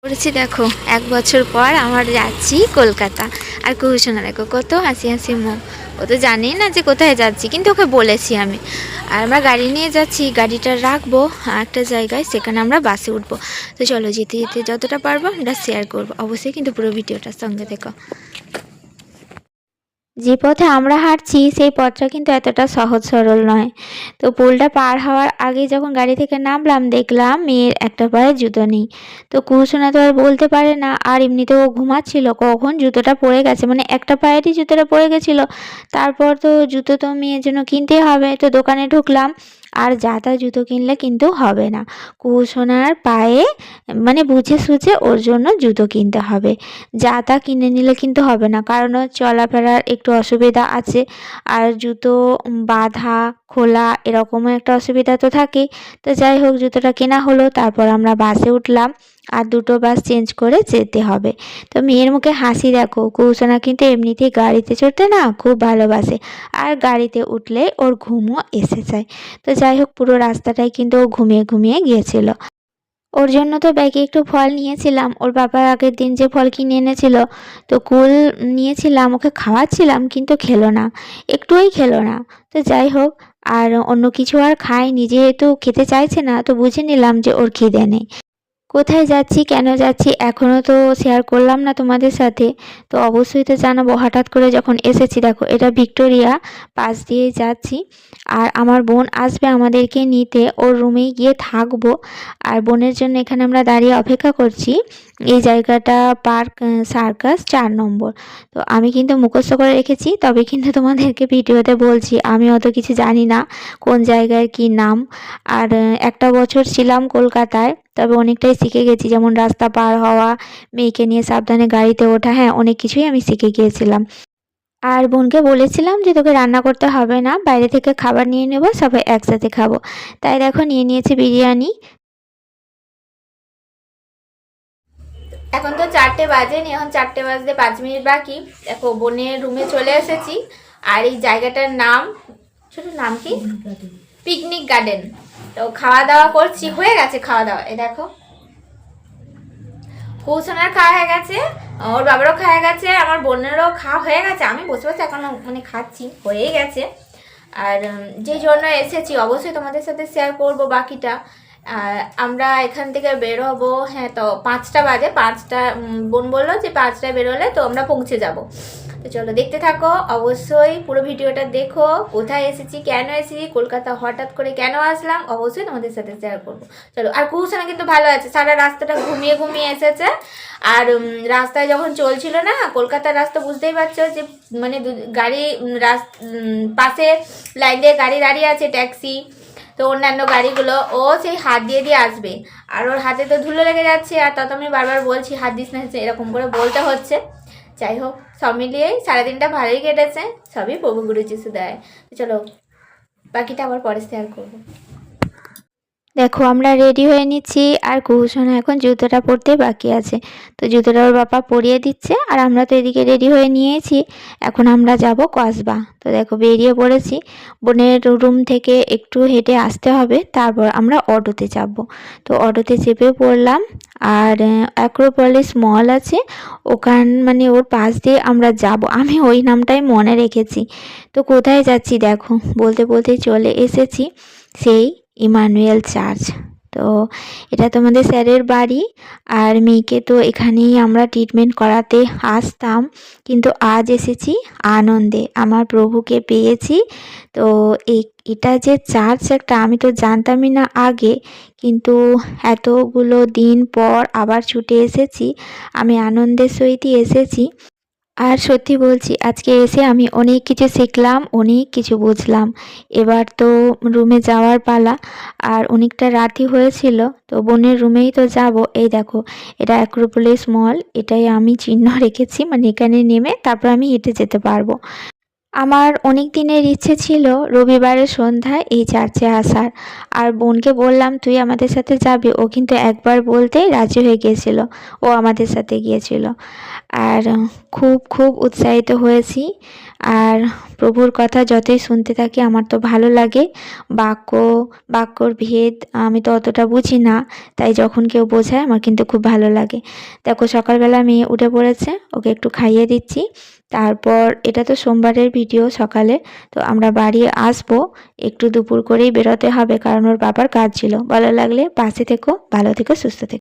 করেছি। দেখো 1 বছর পর আমার যাচ্ছি কলকাতা। আর কুহুসোনা দেখো কত হাসি হাসি মুখ। ও তো জানেই না যে কোথায় যাচ্ছি, কিন্তু ওকে বলেছি আমি। আর আমরা গাড়ি নিয়ে যাচ্ছি, গাড়িটা রাখবো একটা জায়গায়, সেখানে আমরা বাসে উঠবো। তো চলো যেতে যেতে যতটা পারবো আমরা শেয়ার করবো, অবশ্যই কিন্তু পুরো ভিডিওটার সঙ্গে দেখো। যে পথে আমরা হাঁটছি সেই পথটা কিন্তু এতটা সহজ সরল নয়। তো পুলটা পার হওয়ার আগে যখন গাড়ি থেকে নামলাম, দেখলাম মেয়ের একটা পায়ে জুতো নেই। তো কুহুসোনা তো আর বলতে পারে না, আর এমনিতেও ও ঘুমাচ্ছিল, কখন জুতোটা পড়ে গেছে, মানে একটা পায়েরই জুতোটা পড়ে গেছিলো। তারপর তো জুতো তো মেয়ের জন্য কিনতেই হবে, তো দোকানে ঢুকলাম। আর যা তা জুতো কিনলে কিন্তু হবে না, কুহুসোনার পায়ে মানে বুঝে সুঝে ওর জন্য জুতো কিনতে হবে। যা তা কিনে নিলে কিন্তু হবে না, কারণ ওর চলাফেরার একটু অসুবিধা আছে। আর জুতো বাঁধা খোলা এরকমও একটা অসুবিধা তো থাকেই। তো যাই হোক, জুতোটা কেনা হলো, তারপর আমরা বাসে উঠলাম। আর দুটো বাস চেঞ্জ করে যেতে হবে। তো মেয়ের মুখে হাসি দেখো, কুহুসোনা কিন্তু এমনিতেই গাড়িতে চড়তে না খুব ভালোবাসে। আর গাড়িতে উঠলে ওর ঘুমও এসে যায়। তো যাই হোক, পুরো রাস্তাটাই কিন্তু ও ঘুমিয়ে ঘুমিয়ে গিয়েছিল। ওর জন্য তো ব্যাগে একটু ফল নিয়েছিলাম, ওর বাবা আগের দিন যে ফল কিনে এনেছিল। তো কুল নিয়েছিলাম, ওকে খাওয়াচ্ছিলাম, কিন্তু খেলো না, একটুই খেলো না। তো যাই হোক, আর অন্য কিছু আর খায়নি, যেহেতু খেতে চাইছে না, তো বুঝে নিলাম যে ওর খিদে নেই। কোথায় যাচ্ছি, কেন যাচ্ছি, এখনও তো শেয়ার করলাম না তোমাদের সাথে। তো অবশ্যই তো জানাবো। হঠাৎ করে যখন এসেছি, দেখো এটা ভিক্টোরিয়া, পাশ দিয়ে যাচ্ছি। আর আমার বোন আসবে আমাদেরকে নিতে, ওর রুমেই গিয়ে থাকবো। আর বোনের জন্য এখানে আমরা দাঁড়িয়ে অপেক্ষা করছি। এই জায়গাটা পার্ক সার্কাস 4 নম্বর। তো আমি কিন্তু মুখস্থ করে রেখেছি, তবে কিন্তু তোমাদেরকে ভিডিওতে বলছি, আমি অত কিছু জানি না কোন জায়গার কি নাম। আর একটা বছর ছিলাম কলকাতায়, তবে অনেকটাই শিখে গেছি, যেমন রাস্তা পার হওয়া, মেয়েকে নিয়ে সাবধানে গাড়িতে ওঠা, হ্যাঁ অনেক কিছুই আমি শিখে গিয়েছিলাম। আর বোনকে বলেছিলাম যে তোকে রান্না করতে হবে না, বাইরে থেকে খাবার নিয়ে নেব, সবাই একসাথে খাবো। তাই দেখো নিয়ে নিয়েছে বিরিয়ানি। এখন তো 4টে বাজেনি, এখন 4টে বাজতে 5 মিনিট বাকি। দেখো বোনের রুমে চলে এসেছি। আর এই জায়গাটার নাম, ছোট নাম কি, পিকনিক গার্ডেন। তো খাওয়া দাওয়া করছি, হয়ে গেছে খাওয়া দাওয়া। এ দেখো কুহুসোনার খাওয়া হয়ে গেছে, ওর বাবারও খাওয়া গেছে, আমার বোনেরও খাওয়া হয়ে গেছে। আমি বসে বসে এখন মানে খাচ্ছি, হয়েই গেছে। আর যে জন্য এসেছি অবশ্যই তোমাদের সাথে শেয়ার করব বাকিটা। আর আমরা এখান থেকে বের হবো, হ্যাঁ তো 5টা বাজে, 5টা বোন বললো যে 5টায় বেরোলে তো আমরা পৌঁছে যাব। তো চলো দেখতে থাকো, অবশ্যই পুরো ভিডিওটা দেখো। কোথায় এসেছি, কেন এসেছি, কলকাতা হঠাৎ করে কেন আসলাম, অবশ্যই তোমাদের সাথে শেয়ার করবো। চলো। আর কুহুসোনা কিন্তু ভালো আছে, সারা রাস্তাটা ঘুমিয়ে ঘুমিয়ে এসেছে। আর রাস্তায় যখন চলছিল না, কলকাতার রাস্তা বুঝতেই পারছো যে মানে গাড়ি পাশে লাইন দিয়ে গাড়ি দাঁড়িয়ে আছে, ট্যাক্সি, তো অন্যান্য গাড়িগুলো, ও সেই হাত দিয়ে দিয়ে আসবে। আর ওর হাতে তো ধুলো লেগে যাচ্ছে, আর তত আমি বারবার বলছি হাত দিস না, এরকম করে বলতে হচ্ছে। যাই হোক, সব মিলিয়েই সারাদিনটা ভালোই কেটেছে, সবই প্রভু গুরু যিশু দেয়। তো চলো বাকিটা আবার পরে শেয়ার করবো। দেখো আমরা রেডি হয়ে নিচ্ছি, আর কুহুসোনা এখন জুতোটা পরতে বাকি আছে। তো জুতোটা ওর বাবা পরিয়ে দিচ্ছে, আর আমরা তো এদিকে রেডি হয়ে নিয়েছি। এখন আমরা যাব কসবা। তো দেখো বেরিয়ে পড়েছি। বোনের রুম থেকে একটু হেঁটে আসতে হবে, তারপর আমরা অটোতে যাব। তো অটোতে চেপে পড়লাম। আর অ্যাক্রোপলিস মল আছে, ওখান মানে ওর পাশ দিয়ে আমরা যাব, আমি ওই নামটাই মনে রেখেছি। তো কোথায় যাচ্ছি দেখো, বলতে বলতে চলে এসেছি সেই ইমানুয়েল চার্চ। তো এটা তোমাদের স্যারের বাড়ি। আর মেয়েকে তো এখানেই আমরা ট্রিটমেন্ট করাতে আসতাম, কিন্তু আজ এসেছি আনন্দে, আমার প্রভুকে পেয়েছি। তো এটা যে চার্চ একটা, আমি তো জানতামই না আগে, কিন্তু এতগুলো দিন পর আবার ছুটে এসেছি, আমি আনন্দের সহিতই এসেছি। আর সত্যি বলছি, আজকে এসে আমি অনেক কিছু শিখলাম, অনেক কিছু বুঝলাম। এবার তো রুমে যাওয়ার পালা। আর অনেকটা রাতই হয়েছিল, তো বোনের রুমেই তো যাব। এই দেখো এটা অ্যাক্রোপলিস মল, এটাই আমি চিহ্ন রেখেছি, মানে এখানে নেমে তারপর আমি হেঁটে যেতে পারবো। আমার অনেক দিনের ইচ্ছে ছিল রবিবারের সন্ধ্যায় এই চার্চে আসার। আর বোনকে বললাম তুই আমাদের সাথে যাবি, ও কিন্তু একবার বলতেই রাজি হয়ে গিয়েছিল, ও আমাদের সাথে গিয়েছিল। আর খুব খুব উৎসাহিত হয়েছি। আর প্রভুর কথা যতই শুনতে থাকি আমার তো ভালো লাগে। বাক্যর ভেদ আমি তো অতটা বুঝি না, তাই যখন কেউ বোঝায় আমার কিন্তু খুব ভালো লাগে। দেখো সকালবেলা মেয়ে উঠে পড়েছে, ওকে একটু খাইয়ে দিচ্ছি। তারপর এটা তো সোমবারের ভিডিও সকালে, তো আমরা বাড়ি আসবো একটু দুপুর করেই বেরোতে হবে, কারণ ওর বাবার কাজ ছিল। ভালো লাগলে পাশে থেকো, ভালো থেকো, সুস্থ থেকো।